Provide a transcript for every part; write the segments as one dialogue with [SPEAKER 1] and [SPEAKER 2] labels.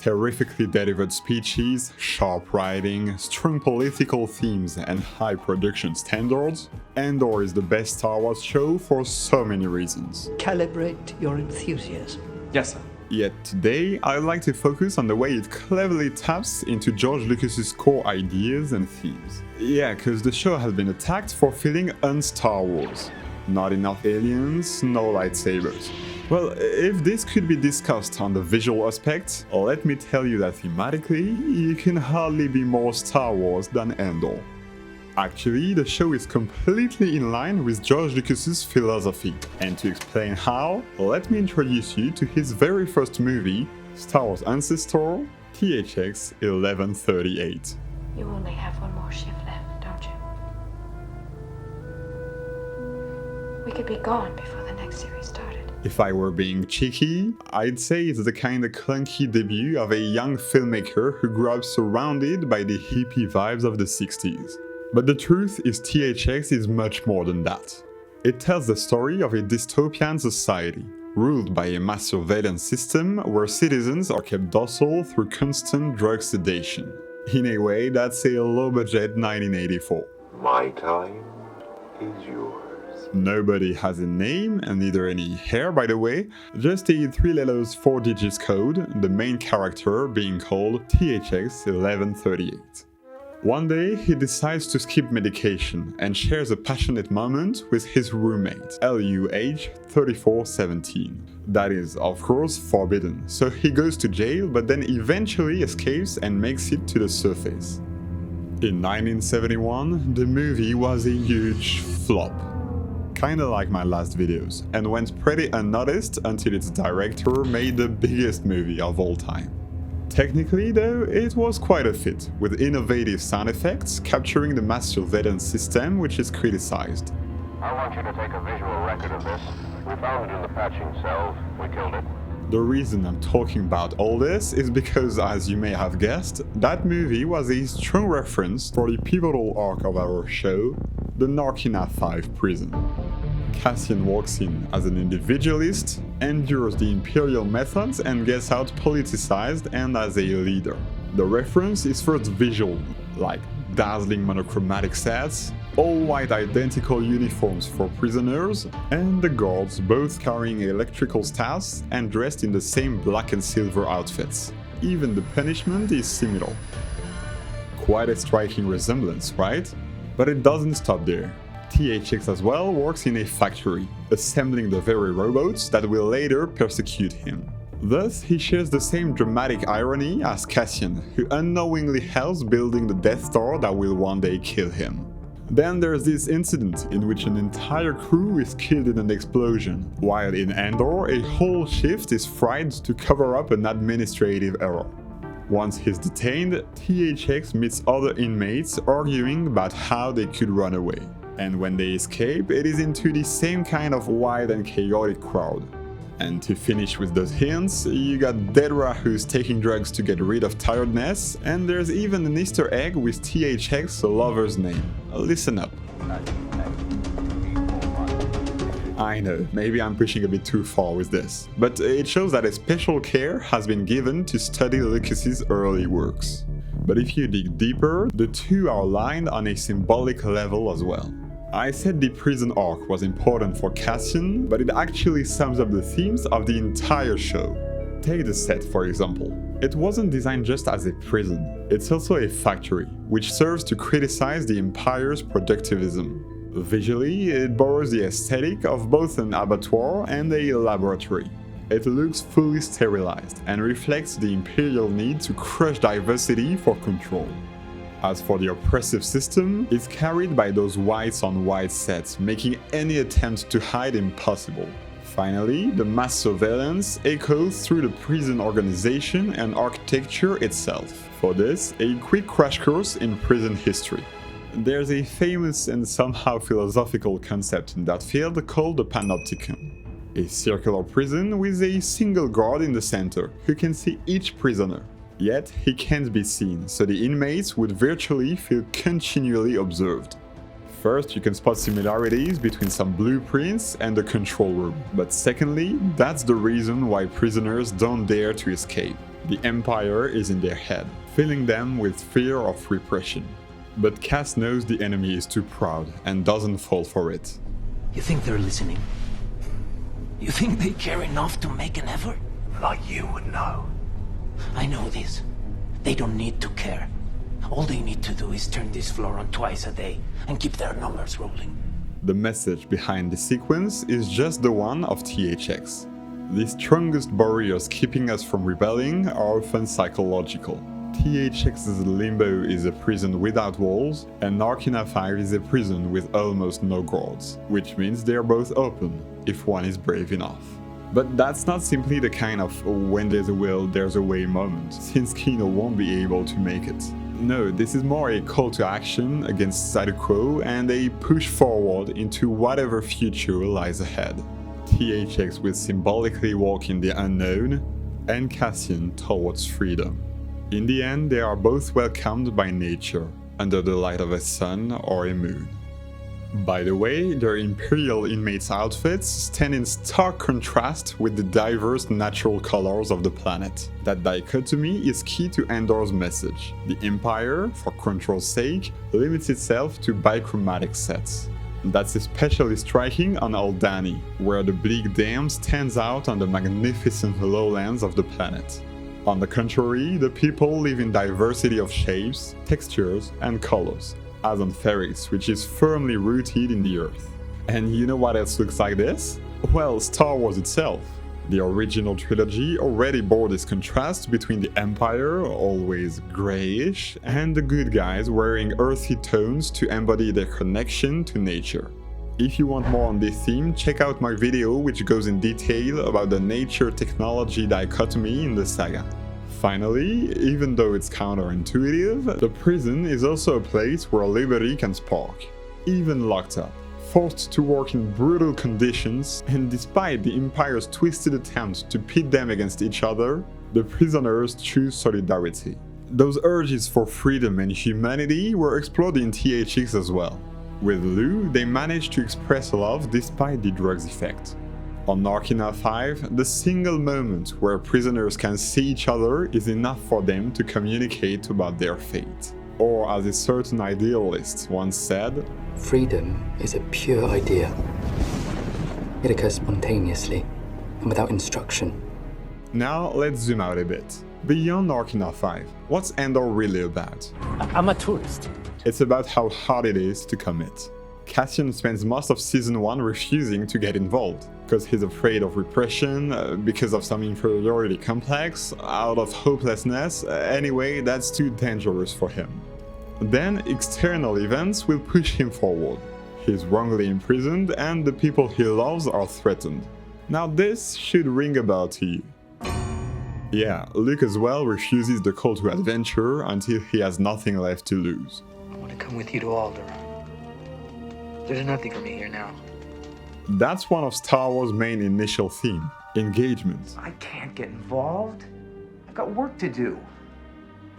[SPEAKER 1] Terrifically delivered speeches, sharp writing, strong political themes, and high production standards, Andor is the best Star Wars show for so many reasons.
[SPEAKER 2] Calibrate your enthusiasm.
[SPEAKER 3] Yes, sir.
[SPEAKER 1] Yet today, I'd like to focus on the way it cleverly taps into George Lucas's core ideas and themes. Yeah, cause the show has been attacked for feeling un-Star Wars. Not enough aliens, no lightsabers. Well, if this could be discussed on the visual aspect, let me tell you that thematically, you can hardly be more Star Wars than Andor. Actually, the show is completely in line with George Lucas's philosophy. And to explain how, let me introduce you to his very first movie, Star Wars Ancestor, THX 1138.
[SPEAKER 4] You only have one more shift left, don't you? We could be gone before the next series started.
[SPEAKER 1] If I were being cheeky, I'd say it's the kinda clunky debut of a young filmmaker who grew up surrounded by the hippie vibes of the 60s. But the truth is THX is much more than that. It tells the story of a dystopian society, ruled by a mass surveillance system where citizens are kept docile through constant drug sedation. In a way, that's a low-budget 1984.
[SPEAKER 5] My time is yours.
[SPEAKER 1] Nobody has a name, and neither any hair by the way, just a 3 letters 4 digits code, the main character being called THX 1138. One day, he decides to skip medication and shares a passionate moment with his roommate, LUH 3417. That is, of course, forbidden, so he goes to jail but then eventually escapes and makes it to the surface. In 1971, the movie was a huge flop. Kinda like my last videos, and went pretty unnoticed until its director made the biggest movie of all time. Technically though, it was quite a fit, with innovative sound effects capturing the mass surveillance system which is criticized.
[SPEAKER 5] I want you to take a visual record of this. We found it in the patching cells. We killed it.
[SPEAKER 1] The reason I'm talking about all this is because, as you may have guessed, that movie was a strong reference for the pivotal arc of our show, the Narkina 5 prison. Cassian walks in as an individualist, endures the Imperial methods and gets out politicized and as a leader. The reference is first visual, like dazzling monochromatic sets, all-white identical uniforms for prisoners, and the guards both carrying electrical staffs and dressed in the same black and silver outfits. Even the punishment is similar. Quite a striking resemblance, right? But it doesn't stop there. THX as well works in a factory, assembling the very robots that will later persecute him. Thus, he shares the same dramatic irony as Cassian, who unknowingly helps building the Death Star that will one day kill him. Then there's this incident in which an entire crew is killed in an explosion, while in Andor a whole shift is fried to cover up an administrative error. Once he's detained, THX meets other inmates arguing about how they could run away. And when they escape, it is into the same kind of wild and chaotic crowd. And to finish with those hints, you got Dedra who's taking drugs to get rid of tiredness, and there's even an Easter egg with THX's lover's name. Listen up. I know, maybe I'm pushing a bit too far with this, but it shows that a special care has been given to study Lucas's early works. But if you dig deeper, the two are aligned on a symbolic level as well. I said the prison arc was important for Cassian, but it actually sums up the themes of the entire show. Take the set, for example. It wasn't designed just as a prison, it's also a factory, which serves to criticize the Empire's productivism. Visually, it borrows the aesthetic of both an abattoir and a laboratory. It looks fully sterilized and reflects the Imperial need to crush diversity for control. As for the oppressive system, it's carried by those whites on white sets, making any attempt to hide impossible. Finally, the mass surveillance echoes through the prison organization and architecture itself. For this, a quick crash course in prison history. There's a famous and somehow philosophical concept in that field called the panopticon. A circular prison with a single guard in the center, who can see each prisoner. Yet, he can't be seen, so the inmates would virtually feel continually observed. First, you can spot similarities between some blueprints and the control room, but secondly, that's the reason why prisoners don't dare to escape. The Empire is in their head, filling them with fear of repression. But Cass knows the enemy is too proud and doesn't fall for it.
[SPEAKER 3] You think they're listening? You think they care enough to make an effort?
[SPEAKER 6] Like you would know.
[SPEAKER 3] I know this. They don't need to care. All they need to do is turn this floor on twice a day and keep their numbers rolling.
[SPEAKER 1] The message behind the sequence is just the one of THX. The strongest barriers keeping us from rebelling are often psychological. THX's Limbo is a prison without walls, and Narkina 5 is a prison with almost no guards, which means they are both open, if one is brave enough. But that's not simply the kind of when there's a will, there's a way moment, since Kino won't be able to make it. No, this is more a call to action against status quo and a push forward into whatever future lies ahead. THX will symbolically walk in the unknown, and Cassian towards freedom. In the end, they are both welcomed by nature, under the light of a sun or a moon. By the way, their Imperial inmates' outfits stand in stark contrast with the diverse natural colors of the planet. That dichotomy is key to Andor's message. The Empire, for control's sake, limits itself to bichromatic sets. That's especially striking on Aldhani, where the bleak dam stands out on the magnificent lowlands of the planet. On the contrary, the people live in diversity of shapes, textures, and colors, as on Ferrix, which is firmly rooted in the earth. And you know what else looks like this? Well, Star Wars itself. The original trilogy already bore this contrast between the Empire, always greyish, and the good guys wearing earthy tones to embody their connection to nature. If you want more on this theme, check out my video which goes in detail about the nature-technology dichotomy in the saga. Finally, even though it's counterintuitive, the prison is also a place where liberty can spark. Even locked up, forced to work in brutal conditions, and despite the Empire's twisted attempts to pit them against each other, the prisoners choose solidarity. Those urges for freedom and humanity were explored in THX as well. With Lou, they managed to express love despite the drug's effect. On Narkina 5, the single moment where prisoners can see each other is enough for them to communicate about their fate. Or as a certain idealist once said,
[SPEAKER 7] freedom is a pure idea. It occurs spontaneously and without instruction.
[SPEAKER 1] Now let's zoom out a bit. Beyond Narkina 5, what's Andor really about?
[SPEAKER 3] I'm a tourist.
[SPEAKER 1] It's about how hard it is to commit. Cassian spends most of Season 1 refusing to get involved, because he's afraid of repression, because of some inferiority complex, out of hopelessness, anyway, that's too dangerous for him. Then external events will push him forward. He's wrongly imprisoned and the people he loves are threatened. Now this should ring a bell to you. Yeah, Luke as well refuses the call to adventure until he has nothing left to lose.
[SPEAKER 2] I want to come with you to Alderaan. There's nothing for me here now.
[SPEAKER 1] That's one of Star Wars' main initial theme, engagement.
[SPEAKER 6] I can't get involved. I've got work to do.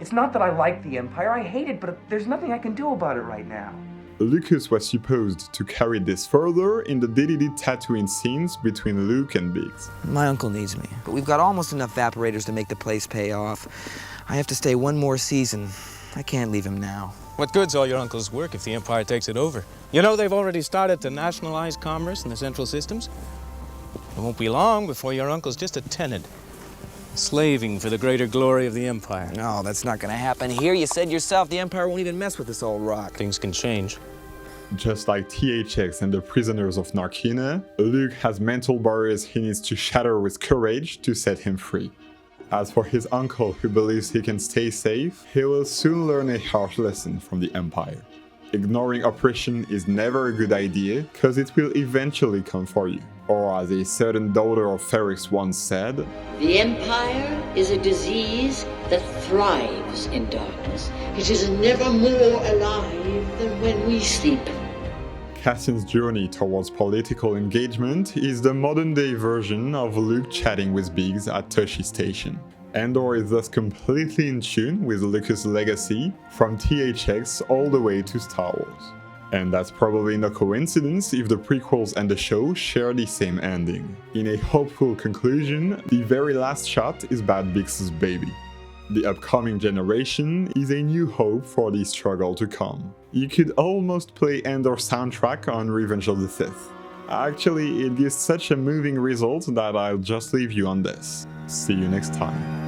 [SPEAKER 6] It's not that I like the Empire, I hate it, but there's nothing I can do about it right now.
[SPEAKER 1] Lucas was supposed to carry this further in the deleted Tatooine scenes between Luke and Biggs.
[SPEAKER 8] My uncle needs me, but we've got almost enough evaporators to make the place pay off. I have to stay one more season. I can't leave him now.
[SPEAKER 9] What good's all your uncle's work if the Empire takes it over? You know they've already started to nationalize commerce in the central systems? It won't be long before your uncle's just a tenant, slaving for the greater glory of the Empire.
[SPEAKER 8] No, that's not gonna happen here. You said yourself the Empire won't even mess with this old rock.
[SPEAKER 9] Things can change.
[SPEAKER 1] Just like THX and the prisoners of Narkina, Luke has mental barriers he needs to shatter with courage to set him free. As for his uncle who believes he can stay safe, he will soon learn a harsh lesson from the Empire. Ignoring oppression is never a good idea, cause it will eventually come for you. Or as a certain daughter of Ferrix once said,
[SPEAKER 10] the Empire is a disease that thrives in darkness. It is never more alive than when we sleep.
[SPEAKER 1] Cassian's journey towards political engagement is the modern-day version of Luke chatting with Biggs at Tosche Station. Andor is thus completely in tune with Lucas' legacy, from THX all the way to Star Wars. And that's probably no coincidence if the prequels and the show share the same ending. In a hopeful conclusion, the very last shot is Bad Bix's baby. The upcoming generation is a new hope for the struggle to come. You could almost play Andor's soundtrack on Revenge of the Sith. Actually, it gives such a moving result that I'll just leave you on this. See you next time.